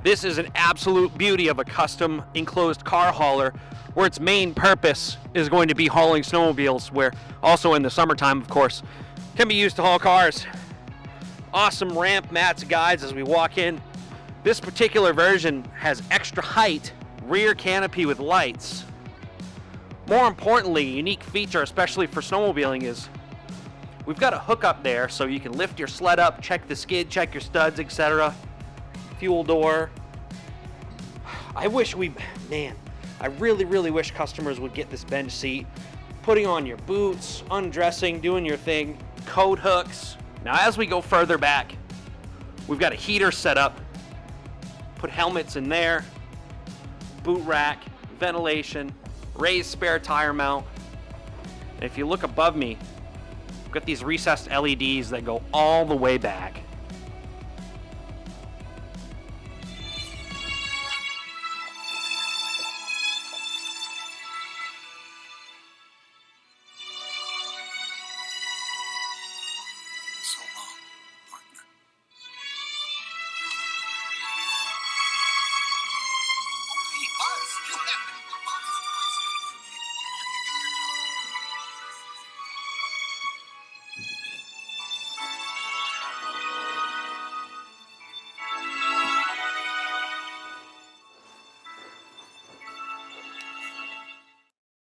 This is an absolute beauty of a custom enclosed car hauler where its main purpose is going to be hauling snowmobiles, where also in the summertime, of course, can be used to haul cars. Awesome ramp mats guides as we walk in. This particular version has extra height rear canopy with lights. More importantly, a unique feature, especially for snowmobiling, is we've got a hook up there so you can lift your sled up, check the skid, check your studs, etc. Fuel door. I really wish customers would get this bench seat. Putting on your boots, undressing, doing your thing, coat hooks. Now as we go further back, we've got a heater set up. Put helmets in there, boot rack, ventilation, raised spare tire mount. And if you look above me, we've got these recessed LEDs that go all the way back. So long, partner. Oh, hey, Buzz, you have been